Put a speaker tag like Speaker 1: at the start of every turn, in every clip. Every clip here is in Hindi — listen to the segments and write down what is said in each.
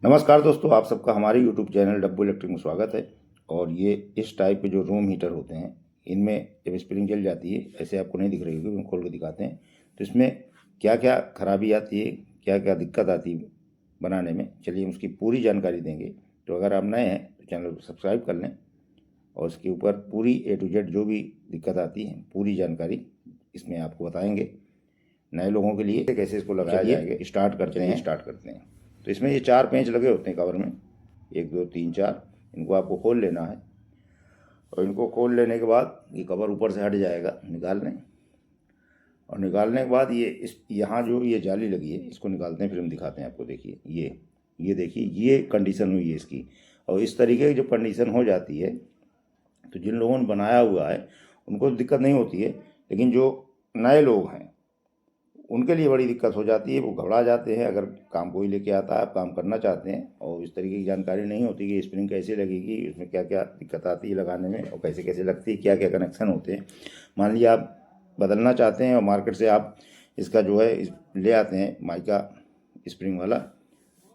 Speaker 1: नमस्कार दोस्तों, आप सबका हमारे YouTube चैनल डब्बू इलेक्ट्रिक में स्वागत है। और ये इस टाइप के जो रूम हीटर होते हैं, इनमें जब स्प्रिंग जल जाती है, ऐसे आपको नहीं दिख रही होगी, हम खोल के दिखाते हैं। तो इसमें क्या क्या खराबी आती है, क्या क्या दिक्कत आती है बनाने में, चलिए उसकी पूरी जानकारी देंगे। तो अगर आप नए हैं तो चैनल को सब्सक्राइब कर लें और इसके ऊपर पूरी A to Z जो भी दिक्कत आती है पूरी जानकारी इसमें आपको बताएंगे। नए लोगों के लिए कैसे इसको लगाया जाएगा, स्टार्ट करते हैं। तो इसमें ये 4 पेंच लगे होते हैं कवर में, 1 2 3 4। इनको आपको खोल लेना है और इनको खोल लेने के बाद ये कवर ऊपर से हट जाएगा, निकाल लें। और निकालने के बाद ये इस यहाँ जो ये जाली लगी है इसको निकालते हैं, फिर हम दिखाते हैं आपको। देखिए ये देखिए ये कंडीशन हुई है इसकी। और इस तरीके की जब कंडीशन हो जाती है तो जिन लोगों ने बनाया हुआ है उनको दिक्कत नहीं होती है, लेकिन जो नए लोग हैं उनके लिए बड़ी दिक्कत हो जाती है। वो घबरा जाते हैं। अगर काम कोई लेके आता है, आप काम करना चाहते हैं और इस तरीके की जानकारी नहीं होती कि स्प्रिंग कैसे लगेगी, इसमें क्या क्या दिक्कत आती है लगाने में और कैसे कैसे लगती है, क्या क्या कनेक्शन होते हैं। मान लीजिए आप बदलना चाहते हैं और मार्केट से आप इसका जो है ले आते हैं माइका स्प्रिंग वाला।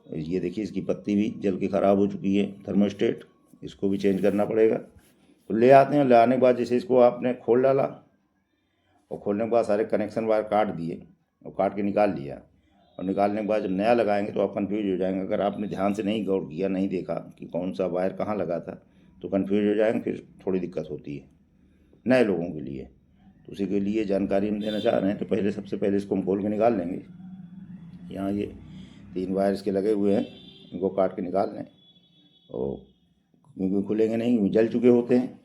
Speaker 1: ये देखिए इसकी पत्ती भी जल के ख़राब हो चुकी है, थर्मोस्टेट, इसको भी चेंज करना पड़ेगा। तो ले आते हैं, ले आने के बाद जैसे इसको आपने खोल डाला और खोलने के बाद सारे कनेक्शन वायर काट दिए और काट के निकाल लिया। और निकालने के बाद जब नया लगाएंगे तो आप कंफ्यूज हो जाएंगे। अगर आपने ध्यान से नहीं गौर किया, नहीं देखा कि कौन सा वायर कहाँ लगा था, तो कंफ्यूज हो जाएंगे, फिर थोड़ी दिक्कत होती है नए लोगों के लिए। तो उसी के लिए जानकारी हम देना चाह रहे हैं। तो सबसे पहले इसको हम खोल के निकाल लेंगे। यहाँ ये 3 वायर इसके लगे हुए हैं, इनको काट के निकाल लें। और क्योंकि खुलेंगे नहीं, जल चुके होते हैं,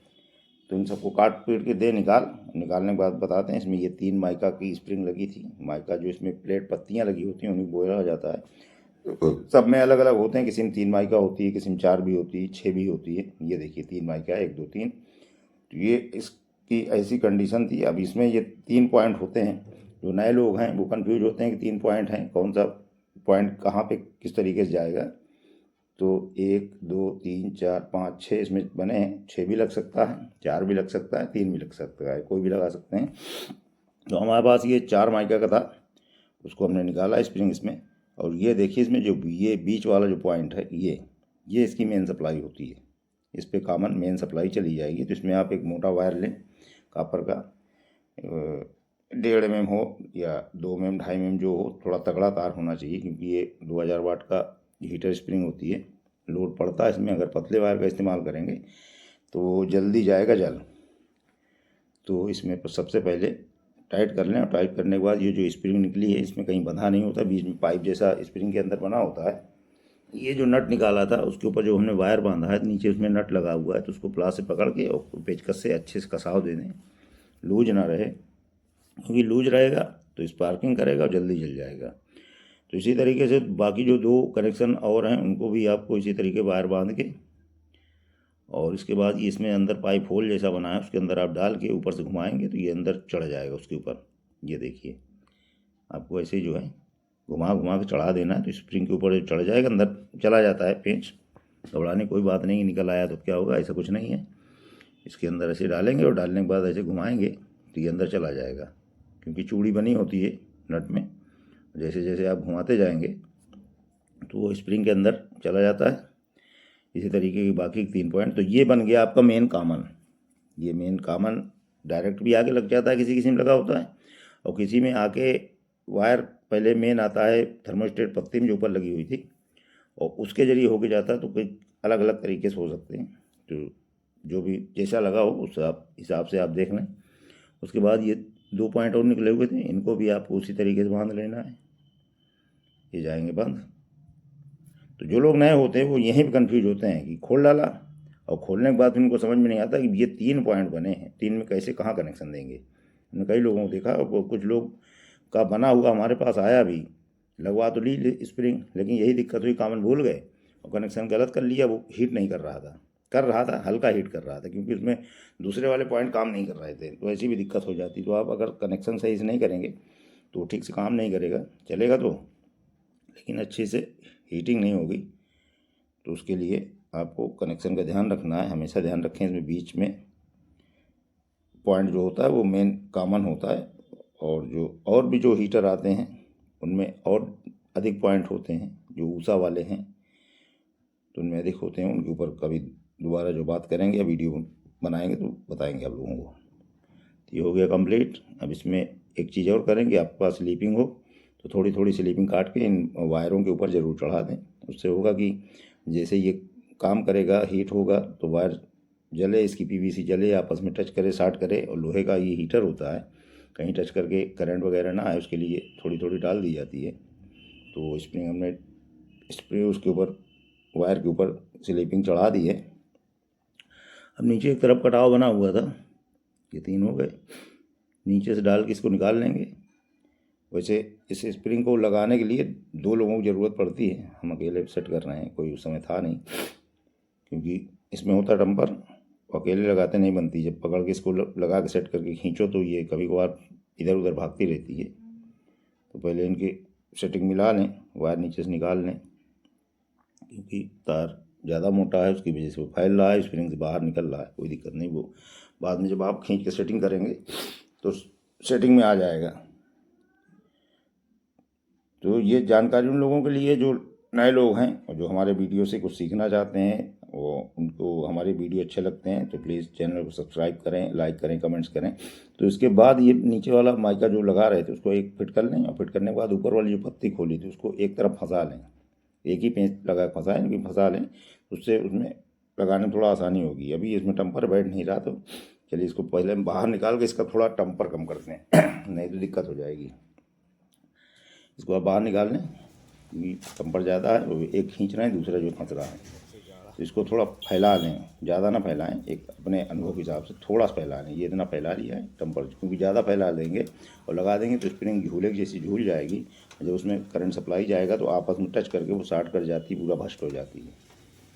Speaker 1: तो इन सबको काट पीट के निकालने के बाद बताते हैं। इसमें ये 3 माइका की स्प्रिंग लगी थी। माइका जो इसमें प्लेट पत्तियां लगी होती हैं उन्हें बोया जाता है। सब में अलग अलग होते हैं, किसी में 3 माइका होती है, किसी में 4 भी होती है, 6 भी होती है। ये देखिए 3 माइका, 1 2 3। तो ये इसकी ऐसी कंडीशन थी। अब इसमें ये 3 पॉइंट होते हैं। जो नए लोग हैं वो कन्फ्यूज होते हैं कि 3 पॉइंट हैं, कौन सा पॉइंट कहाँ पे किस तरीके से जाएगा। तो 1 2 3 4 5 6 इसमें बने हैं। 6 भी लग सकता है, 4 भी लग सकता है, 3 भी लग सकता है, कोई भी लगा सकते हैं। तो हमारे पास ये 4 माइका का था, उसको हमने निकाला स्प्रिंग इसमें। और ये देखिए इसमें जो ये बीच वाला जो पॉइंट है, ये इसकी मेन सप्लाई होती है। इस पर कॉमन मेन सप्लाई चली जाएगी। तो इसमें आप एक मोटा वायर लें कापर का, 1.5 mm हो या 2 mm 2.5 mm जो हो, थोड़ा तगड़ा तार होना चाहिए क्योंकि ये 2000 वाट का हीटर स्प्रिंग होती है। लोड पड़ता है इसमें। अगर पतले वायर का इस्तेमाल करेंगे तो जल्दी जाएगा जल। तो इसमें सबसे पहले टाइट कर लें। और टाइट करने के बाद ये जो स्प्रिंग निकली है इसमें कहीं बंधा नहीं होता, बीच में पाइप जैसा स्प्रिंग के अंदर बना होता है। ये जो नट निकाला था उसके ऊपर जो हमने वायर बांधा है, नीचे उसमें नट लगा हुआ है, तो उसको प्लास से पकड़ के और पेचकस से अच्छे से कसाव दे दें, लूज ना रहे। क्योंकि लूज रहेगा तो स्पार्किंग करेगा और जल्दी जल जाएगा। तो इसी तरीके से बाकी जो 2 कनेक्शन और हैं उनको भी आपको इसी तरीके वायर बांध के, और इसके बाद ये इसमें अंदर पाइप होल जैसा बना है, उसके अंदर आप डाल के ऊपर से घुमाएंगे तो ये अंदर चढ़ जाएगा उसके ऊपर। ये देखिए आपको ऐसे ही जो है घुमा घुमा के चढ़ा देना है, तो स्प्रिंग के ऊपर चढ़ जाएगा, अंदर चला जाता है पेंच। घबराने कोई बात नहीं, निकल आया तो क्या होगा, ऐसा कुछ नहीं है। इसके अंदर ऐसे डालेंगे और डालने के बाद ऐसे घुमाएंगे तो ये अंदर चला जाएगा, क्योंकि चूड़ी बनी होती है नट में। जैसे जैसे आप घुमाते जाएंगे तो वो स्प्रिंग के अंदर चला जाता है। इसी तरीके की बाकी 3 पॉइंट। तो ये बन गया आपका मेन कॉमन। ये मेन कॉमन डायरेक्ट भी आके लग जाता है, किसी किसी में लगा होता है, और किसी में आके वायर पहले मेन आता है थर्मोस्टेट पत्ती में जो ऊपर लगी हुई थी, और उसके जरिए होके जाता है। तो कोई अलग अलग तरीके से हो सकते हैं। तो जो भी जैसा लगा हो उस हिसाब से आप देख लें। उसके बाद ये 2 पॉइंट और निकले हुए थे, इनको भी आपको उसी तरीके से बांध लेना है। ये जाएंगे बंद। तो जो लोग नए होते हैं वो यहीं पर कन्फ्यूज होते हैं कि खोल डाला और खोलने के बाद उनको समझ में नहीं आता कि ये 3 पॉइंट बने हैं, 3 में कैसे कहाँ कनेक्शन देंगे। हमने कई लोगों को देखा, और कुछ लोग का बना हुआ हमारे पास आया भी, लगवा तो ली स्प्रिंग, लेकिन यही दिक्कत हुई, कॉमन भूल गए और कनेक्शन गलत कर लिया। वो हीट नहीं कर रहा था, हल्का हीट कर रहा था, क्योंकि उसमें दूसरे वाले पॉइंट काम नहीं कर रहे थे। तो ऐसी भी दिक्कत हो जाती। तो आप अगर कनेक्शन सही से नहीं करेंगे तो ठीक से काम नहीं करेगा, चलेगा तो, लेकिन अच्छे से हीटिंग नहीं होगी। तो उसके लिए आपको कनेक्शन का ध्यान रखना है, हमेशा ध्यान रखें। इसमें बीच में पॉइंट जो होता है वो मेन कॉमन होता है, और जो और भी जो हीटर आते हैं उनमें और अधिक पॉइंट होते हैं जो ऊषा वाले हैं। तो उनमें अधिक होते हैं, उनके ऊपर कभी दोबारा जो बात करेंगे या वीडियो बनाएंगे तो बताएंगे आप लोगों को। तो ये हो गया कंप्लीट। अब इसमें एक चीज़ और करेंगे, आपके पास स्लीपिंग हो तो थोड़ी थोड़ी स्लीपिंग काट के इन वायरों के ऊपर ज़रूर चढ़ा दें। उससे होगा कि जैसे ये काम करेगा, हीट होगा तो वायर जले, इसकी पीवीसी जले, आपस में टच करे, शॉर्ट करे। और लोहे का ये हीटर होता है, कहीं टच करके करंट वगैरह ना आए उसके लिए थोड़ी थोड़ी डाल दी जाती है। तो स्प्रिंग हमने स्प्रे उसके ऊपर वायर के ऊपर स्लीपिंग चढ़ा दी है। अब नीचे एक तरफ कटाव बना हुआ था, ये 3 हो गए, नीचे से डाल के इसको निकाल लेंगे। वैसे इस स्प्रिंग को लगाने के लिए 2 लोगों की ज़रूरत पड़ती है, हम अकेले सेट कर रहे हैं, कोई उस समय था नहीं, क्योंकि इसमें होता डंपर, अकेले लगाते नहीं बनती। जब पकड़ के इसको लगा के सेट करके खींचो तो ये कभी कभार इधर उधर भागती रहती है। तो पहले इनकी सेटिंग मिला लें, वायर नीचे से निकाल लें, क्योंकि तार ज़्यादा मोटा है उसकी वजह से वो फैल रहा है, स्प्रिंग से बाहर निकल रहा है। कोई दिक्कत नहीं, वो बाद में जब आप खींच के सेटिंग करेंगे तो सेटिंग में आ जाएगा। तो ये जानकारी उन लोगों के लिए जो नए लोग हैं और जो हमारे वीडियो से कुछ सीखना चाहते हैं, वो उनको हमारे वीडियो अच्छे लगते हैं तो प्लीज़ चैनल को सब्सक्राइब करें, लाइक करें, कमेंट्स करें। तो इसके बाद ये नीचे वाला माइका जो लगा रहे थे उसको एक फिट कर लें, और फिट करने के बाद ऊपर वाली जो पत्ती खोली थी उसको एक तरफ फंसा लें, एक ही पेंच लगा फंसाएं, लेकिन फंसा लें, उससे उसमें लगाने में थोड़ा आसानी होगी। अभी इसमें टम्पर बैठ नहीं रहा, तो चलिए इसको पहले बाहर निकाल के इसका थोड़ा टम्पर कम करते हैं नहीं तो दिक्कत हो जाएगी। इसको आप बाहर निकाल लें, टम्पर ज़्यादा है, वो एक खींच रहे हैं, दूसरा जो फंस रहा है, तो इसको थोड़ा फैला लें, ज़्यादा ना फैलाएं, एक अपने अनुभव के हिसाब से थोड़ा सा फैला लें। ये इतना फैला लिया है टम्पर, क्योंकि ज़्यादा फैला देंगे और लगा देंगे तो स्प्रिंग झूले की जैसी झूल जाएगी। जब उसमें करंट सप्लाई जाएगा तो आपस में टच करके वो शॉर्ट कर जाती है, पूरा भस्ट हो जाती है।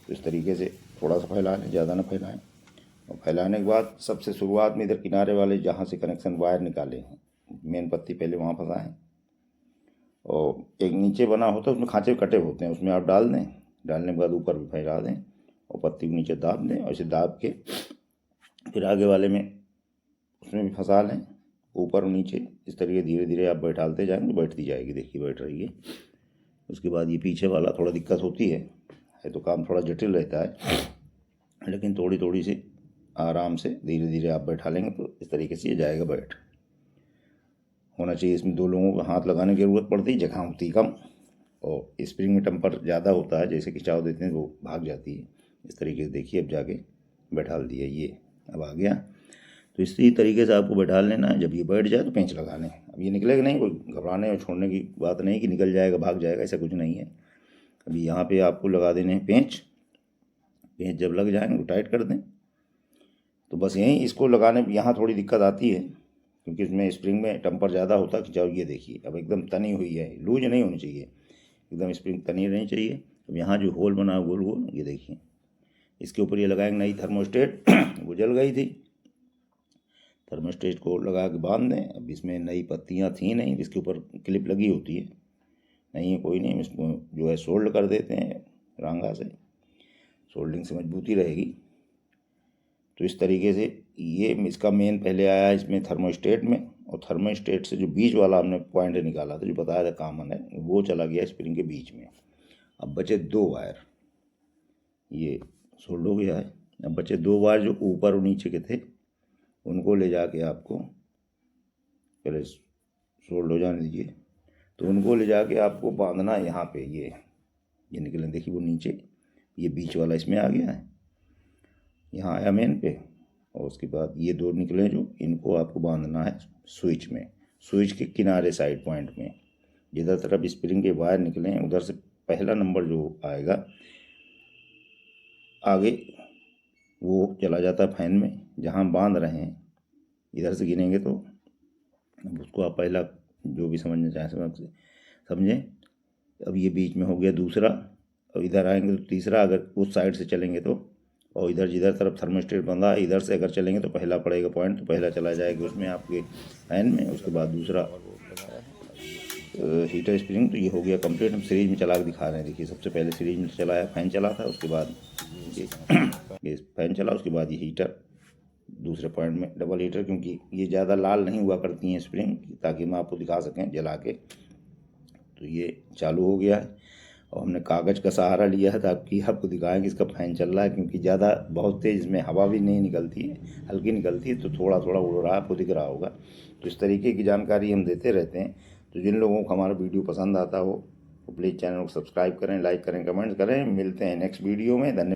Speaker 1: तो इस तरीके से थोड़ा सा फैला लें, ज़्यादा ना फैलाएं। और फैलाने के बाद सबसे शुरुआत में इधर किनारे वाले जहाँ से कनेक्शन वायर निकाले हैं, मेन पत्ती पहले वहाँ फंसाएँ, और एक नीचे बना होता है उसमें खांचे कटे होते हैं, उसमें आप डाल दें। डालने के बाद ऊपर भी फैला दें और पत्ती को नीचे दाब दें, और इसे दाब के फिर आगे वाले में उसमें भी फंसा लें, ऊपर और नीचे। इस तरीके धीरे धीरे आप बैठालते जाएंगे, बैठती जाएगी, देखिए बैठ रही है। उसके बाद ये पीछे वाला थोड़ा दिक्कत होती है तो काम थोड़ा जटिल रहता है, लेकिन थोड़ी थोड़ी सी आराम से धीरे धीरे आप बैठा लेंगे तो इस तरीके से ये जाएगा बैठ। होना चाहिए इसमें 2 लोगों को हाथ लगाने की ज़रूरत पड़ती है, जगह होती कम, और स्प्रिंग में टम्पर ज़्यादा होता है, जैसे खिंचाव देते हैं वो भाग जाती है। इस तरीके से देखिए, अब जाके बैठाल दिया, ये अब आ गया। तो इसी तरीके से आपको बैठा लेना है। जब ये बैठ जाए तो पेंच लगा लें। अब ये निकलेगा नहीं, कोई घबराने और छोड़ने की बात नहीं कि निकल जाएगा भाग जाएगा, ऐसा कुछ नहीं है। अभी यहाँ पे आपको लगा देने हैं पेंच। पेंच जब लग जाएंगे तो टाइट कर दें। तो बस यहीं इसको लगाने में यहाँ थोड़ी दिक्कत आती है, क्योंकि इसमें स्प्रिंग में टम्पर ज़्यादा होता है। खिंचाव ये देखिए अब एकदम तनी हुई है, लूज नहीं होनी चाहिए, एकदम स्प्रिंग तनी रहनी चाहिए। अब यहाँ जो होल बना है गोल गोल, ये देखिए, इसके ऊपर ये लगाएंगे नई थर्मोस्टेट वो जल गई थी, थर्मोस्टेट को लगा के बांध दें। अब इसमें नई पत्तियाँ थी नहीं, इसके ऊपर क्लिप लगी होती है, नहीं है कोई नहीं, इसको जो है सोल्ड कर देते हैं रांगा से, सोल्डिंग से मजबूती रहेगी। तो इस तरीके से ये इसका मेन पहले आया इसमें थर्मोस्टेट में, और थर्मोस्टेट से जो बीच वाला हमने पॉइंट निकाला था, जो बताया था कॉमन है, वो चला गया स्प्रिंग के बीच में। अब बचे 2 वायर, ये सोल्ड हो गया है। अब बचे 2 वायर जो ऊपर और नीचे के थे, उनको ले जाके आपको पहले सोल्ड हो जाने दीजिए। तो उनको ले जाके आपको बांधना है यहाँ पे, ये निकले देखिए, वो नीचे ये बीच वाला इसमें आ गया है, यहाँ आया मेन पे, और उसके बाद ये 2 निकले जो, इनको आपको बांधना है स्विच में, स्विच के किनारे साइड पॉइंट में। जिधर तरफ स्प्रिंग के वायर निकले हैं उधर से पहला नंबर जो आएगा आगे, वो चला जाता है फैन में, जहाँ बांध रहे हैं। इधर से गिनेंगे तो उसको आप पहला जो भी समझना चाहें समझें। अब ये बीच में हो गया दूसरा, अब इधर आएंगे तो तीसरा, अगर उस साइड से चलेंगे तो, और इधर जिधर तरफ थर्मोस्टेट बंधा है इधर से अगर चलेंगे तो पहला पड़ेगा पॉइंट, तो पहला चला जाएगा उसमें आपके फैन में। उसके बाद दूसरा हीटर स्प्रिंग। तो ये हो गया कंप्लीट। हम सीरीज में चला के दिखा रहे हैं, देखिए सबसे पहले सीरीज में चलाया, फैन चला था, उसके बाद ये फैन चला, उसके बाद ये हीटर दूसरे पॉइंट में, डबल हीटर, क्योंकि ये ज़्यादा लाल नहीं हुआ करती हैं स्प्रिंग, ताकि हम आपको दिखा सकें जला के। तो ये चालू हो गया है। और हमने कागज़ का सहारा लिया है ताकि आपको दिखाएं कि इसका फ़ैन चल रहा है, क्योंकि ज़्यादा बहुत तेज़ इसमें हवा भी नहीं निकलती है, हल्की निकलती है, तो थोड़ा थोड़ा उड़ रहा है, आपको दिख रहा होगा। तो इस तरीके की जानकारी हम देते रहते हैं। तो जिन लोगों को हमारा वीडियो पसंद आता हो तो प्लीज़ चैनल को सब्सक्राइब करें, लाइक करें, कमेंट्स करें। मिलते हैं नेक्स्ट वीडियो में। धन्यवाद।